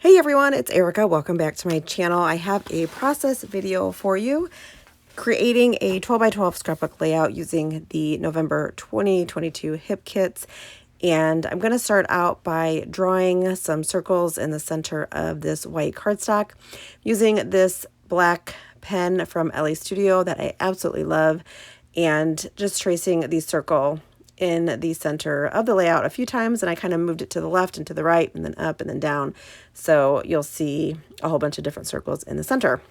Hey everyone, it's Erica. Welcome back to my channel. I have a process video for you creating a 12 by 12 scrapbook layout using the November 2022 hip kits. And I'm going to start out by drawing some circles in the center of this white cardstock using this black pen from LA Studio that I absolutely love, and just tracing the circle in the center of the layout a few times, and I kind of moved it to the left and to the right and then up and then down. So you'll see a whole bunch of different circles in the center.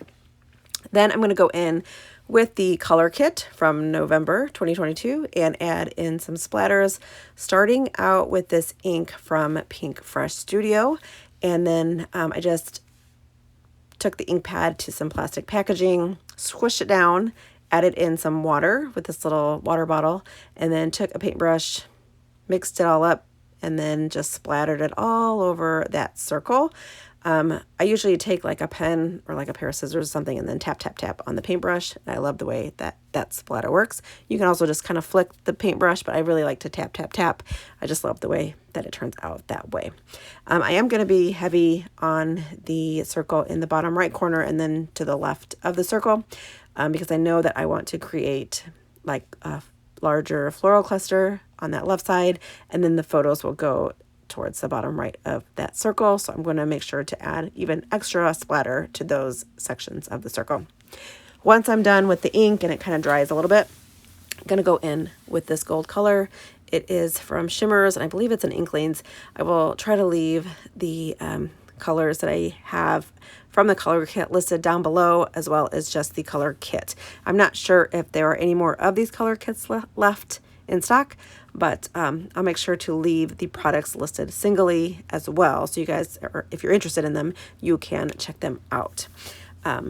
Then I'm going to go in with the color kit from November 2022 and add in some splatters, starting out with this ink from Pink Fresh Studio. And then I just took the ink pad to some plastic packaging, squished it down, added in some water with this little water bottle, and then took a paintbrush, mixed it all up, and then just splattered it all over that circle. I usually take like a pen or like a pair of scissors or something and then tap, tap, tap on the paintbrush. And I love the way that splatter works. You can also just kind of flick the paintbrush, but I really like to tap, tap, tap. I just love the way that it turns out that way. I am going to be heavy on the circle in the bottom right corner and then to the left of the circle, because I know that I want to create like a larger floral cluster on that left side, and then the photos will go towards the bottom right of that circle. So I'm going to make sure to add even extra splatter to those sections of the circle. Once I'm done with the ink and it kind of dries a little bit, I'm going to go in with this gold color. It is from Shimmers, and I believe it's an Inklings. I will try to leave the colors that I have from the color kit listed down below, as well as just the color kit. I'm not sure if there are any more of these color kits left in stock, but I'll make sure to leave the products listed singly as well, so you guys, if you're interested in them, you can check them out.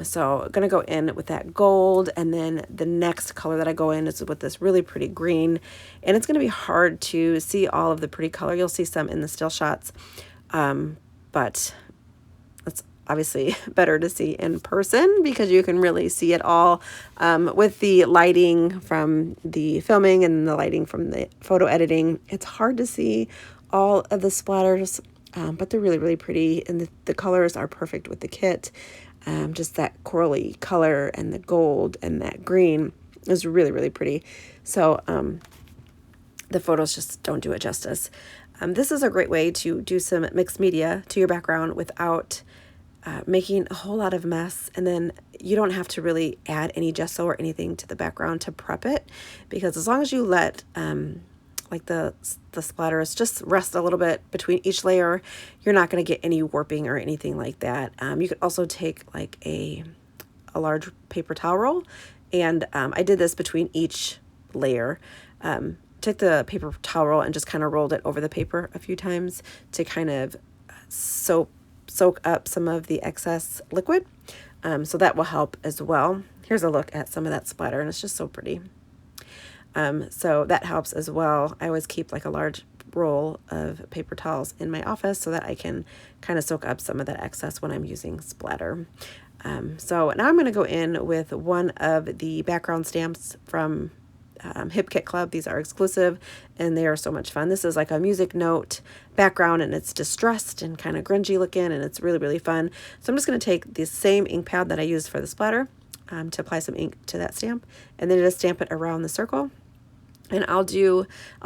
So I'm gonna go in with that gold, and then the next color that I go in is with this really pretty green, and it's gonna be hard to see all of the pretty color. You'll see some in the still shots, but it's obviously better to see in person because you can really see it all. With the lighting from the filming and the lighting from the photo editing, it's hard to see all of the splatters, but they're really, really pretty, and the colors are perfect with the kit. Just that corally color and the gold and that green is really, really pretty. So the photos just don't do it justice. This is a great way to do some mixed media to your background without making a whole lot of mess, and then you don't have to really add any gesso or anything to the background to prep it, because as long as you let like the splatters just rest a little bit between each layer, you're not going to get any warping or anything like that. You could also take like a large paper towel roll, and I did this between each layer. Took the paper towel roll and just kind of rolled it over the paper a few times to kind of soak up some of the excess liquid. So that will help as well. Here's a look at some of that splatter, and it's just so pretty. So that helps as well. I always keep like a large roll of paper towels in my office so that I can kind of soak up some of that excess when I'm using splatter. So now I'm going to go in with one of the background stamps from Hip Kit Club. These are exclusive and they are so much fun. This is like a music note background, and it's distressed and kind of grungy looking, and it's really, really fun. So I'm just going to take the same ink pad that I used for the splatter to apply some ink to that stamp, and then just stamp it around the circle. And I'll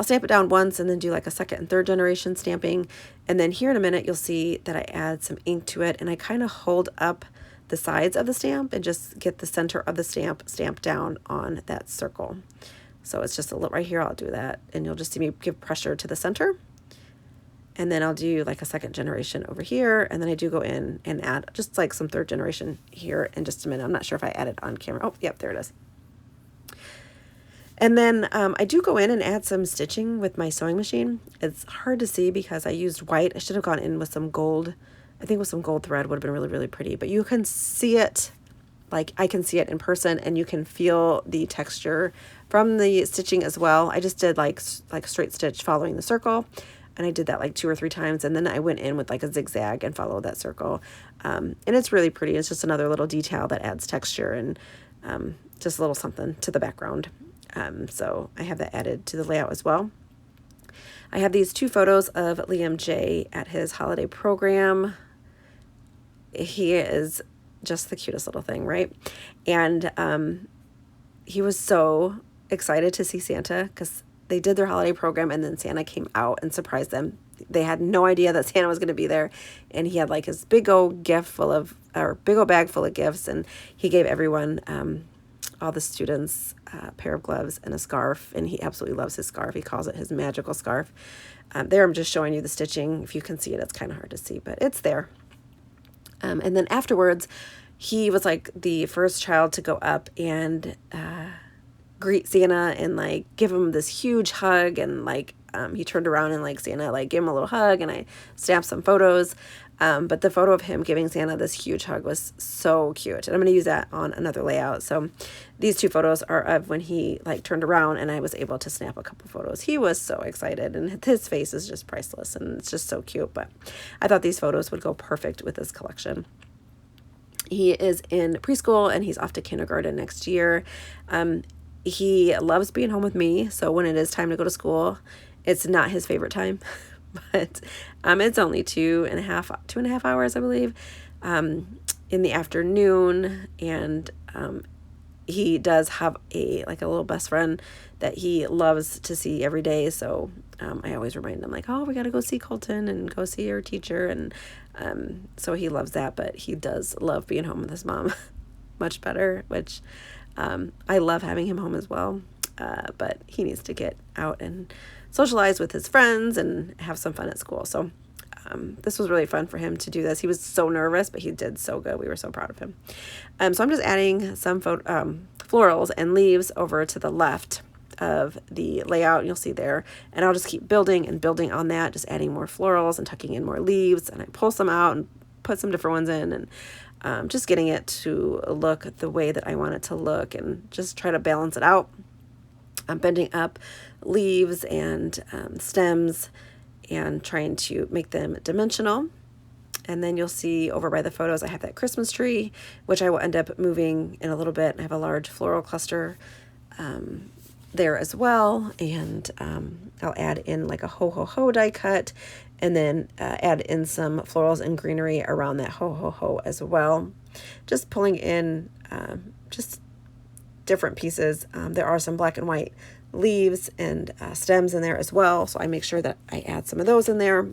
stamp it down once and then do like a second and third generation stamping. And then here in a minute, you'll see that I add some ink to it, and I kind of hold up the sides of the stamp and just get the center of the stamp stamped down on that circle. So it's just a little right here. I'll do that, and you'll just see me give pressure to the center. And then I'll do like a second generation over here, and then I do go in and add just like some third generation here in just a minute. I'm not sure if I added on camera. Oh, yep, there it is. And then I do go in and add some stitching with my sewing machine. It's hard to see because I used white. I should have gone in with some gold. I think with some gold thread would have been really, really pretty, but you can see it, like I can see it in person, and you can feel the texture from the stitching as well. I just did like straight stitch following the circle, and I did that like 2 or 3 times, and then I went in with like a zigzag and followed that circle. And it's really pretty. It's just another little detail that adds texture and just a little something to the background. So I have that added to the layout as well. I have these 2 photos of Liam J at his holiday program. he is just the cutest little thing, right? And he was so excited to see Santa because they did their holiday program and then Santa came out and surprised them. They had no idea that Santa was going to be there, and he had like his big old big old bag full of gifts, and he gave everyone, all the students, a pair of gloves and a scarf, and he absolutely loves his scarf. He calls it his magical scarf. There I'm just showing you the stitching. If you can see it, it's kind of hard to see, but it's there. And then afterwards, he was like the first child to go up and greet Santa and like give him this huge hug, and like he turned around and like Santa like gave him a little hug, and I snapped some photos. But the photo of him giving Santa this huge hug was so cute, and I'm going to use that on another layout. So these two photos are of when he like turned around and I was able to snap a couple photos. He was so excited, and his face is just priceless, and it's just so cute. But I thought these photos would go perfect with this collection. He is in preschool and he's off to kindergarten next year. He loves being home with me, so when it is time to go to school, it's not his favorite time, but it's only 2.5 hours, I believe, in the afternoon, and he does have a little best friend that he loves to see every day, so I always remind him like, oh, we got to go see Colton and go see your teacher, and so he loves that, but he does love being home with his mom much better, which I love having him home as well, but he needs to get out and socialize with his friends and have some fun at school. So this was really fun for him to do this. He was so nervous, but he did so good. We were so proud of him. So I'm just adding some florals and leaves over to the left of the layout. You'll see there, and I'll just keep building and building on that, just adding more florals and tucking in more leaves, and I pull some out and put some different ones in, and just getting it to look the way that I want it to look, and just try to balance it out. I'm bending up leaves and stems and trying to make them dimensional. And then you'll see over by the photos I have that Christmas tree, which I will end up moving in a little bit. I have a large floral cluster there as well, and I'll add in like a ho-ho-ho die cut, and then add in some florals and greenery around that ho-ho-ho as well. Just pulling in just different pieces. There are some black and white leaves and stems in there as well, so I make sure that I add some of those in there.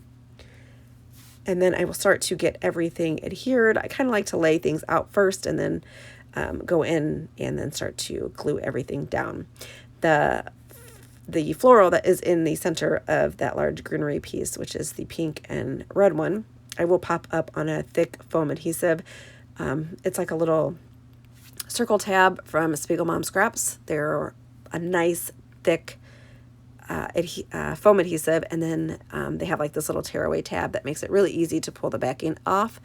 And then I will start to get everything adhered. I kind of like to lay things out first and then go in and then start to glue everything down. The floral that is in the center of that large greenery piece, which is the pink and red one, I will pop up on a thick foam adhesive. It's like a little circle tab from Spiegel Mom Scraps. They're a nice thick foam adhesive, and then they have like this little tearaway tab that makes it really easy to pull the backing off.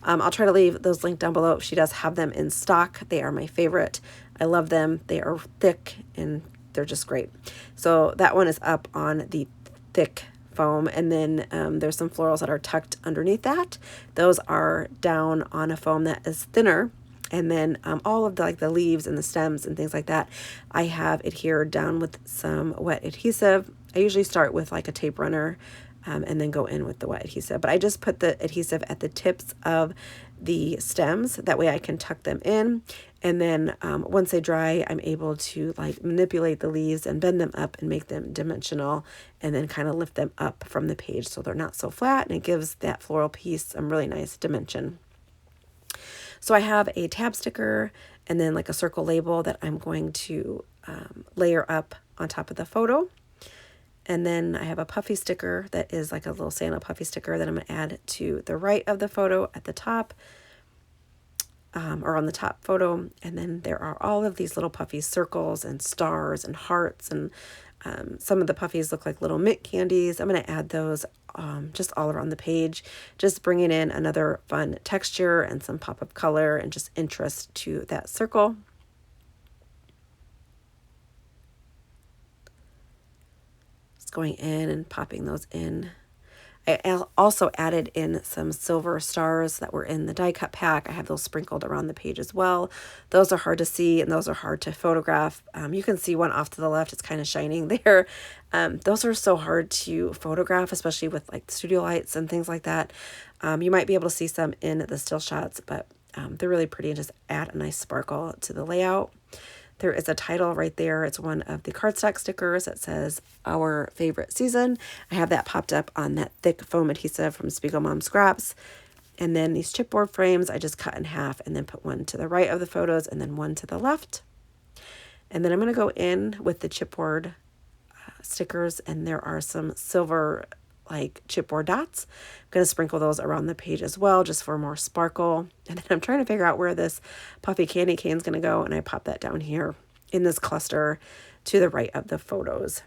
I'll try to leave those linked down below. She does have them in stock. They are my favorite. I love them. They are thick and they're just great. So that one is up on the thick foam, and then there's some florals that are tucked underneath that. Those are down on a foam that is thinner. And then all of the leaves and the stems and things like that, I have adhered down with some wet adhesive. I usually start with like a tape runner and then go in with the wet adhesive. But I just put the adhesive at the tips of the stems. That way I can tuck them in. And then once they dry, I'm able to like manipulate the leaves and bend them up and make them dimensional, and then kind of lift them up from the page so they're not so flat, and it gives that floral piece some really nice dimension. So I have a tab sticker and then like a circle label that I'm going to layer up on top of the photo. And then I have a puffy sticker that is like a little Santa puffy sticker that I'm going to add to the right of the photo at the top, or on the top photo. And then there are all of these little puffy circles and stars and hearts, and some of the puffies look like little mint candies. I'm going to add those just all around the page, just bringing in another fun texture and some pop of color and just interest to that circle. Just going in and popping those in. I also added in some silver stars that were in the die cut pack. I have those sprinkled around the page as well. Those are hard to see and those are hard to photograph. You can see one off to the left. It's kind of shining there. Those are so hard to photograph, especially with like studio lights and things like that. You might be able to see some in the still shots, but they're really pretty and just add a nice sparkle to the layout. There is a title right there. It's one of the cardstock stickers that says Our Favorite Season. I have that popped up on that thick foam adhesive from Spiegel Mom Scraps. And then these chipboard frames, I just cut in half and then put one to the right of the photos and then one to the left. And then I'm going to go in with the chipboard stickers, and there are some silver like chipboard dots. I'm going to sprinkle those around the page as well, just for more sparkle. And then I'm trying to figure out where this puffy candy cane is going to go, and I pop that down here in this cluster to the right of the photos.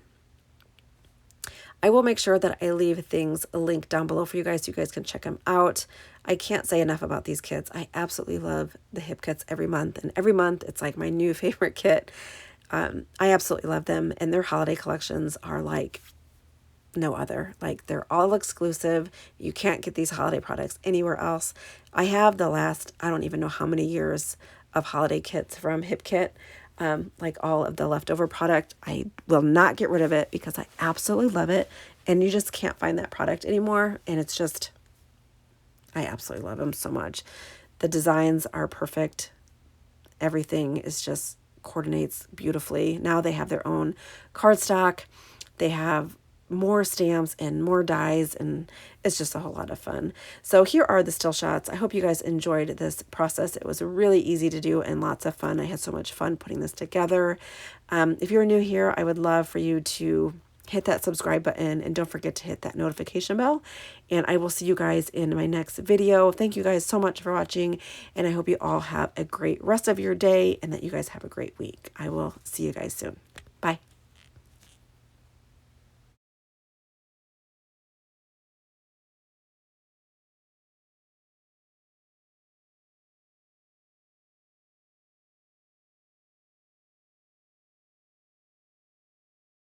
I will make sure that I leave things linked down below for you guys so you guys can check them out. I can't say enough about these kits. I absolutely love the hip kits every month, and every month it's like my new favorite kit. I absolutely love them, and their holiday collections are like no other. Like, they're all exclusive. You can't get these holiday products anywhere else. I have the last, I don't even know how many years of holiday kits from Hip Kit. Like all of the leftover product. I will not get rid of it because I absolutely love it. And you just can't find that product anymore. And it's just, I absolutely love them so much. The designs are perfect. Everything is just coordinates beautifully. Now they have their own cardstock. They have more stamps and more dies, and it's just a whole lot of fun. So here are the still shots. I hope you guys enjoyed this process. It was really easy to do and lots of fun. I had so much fun putting this together. If you're new here, I would love for you to hit that subscribe button and don't forget to hit that notification bell. And I will see you guys in my next video. Thank you guys so much for watching, and I hope you all have a great rest of your day and that you guys have a great week. I will see you guys soon. Bye.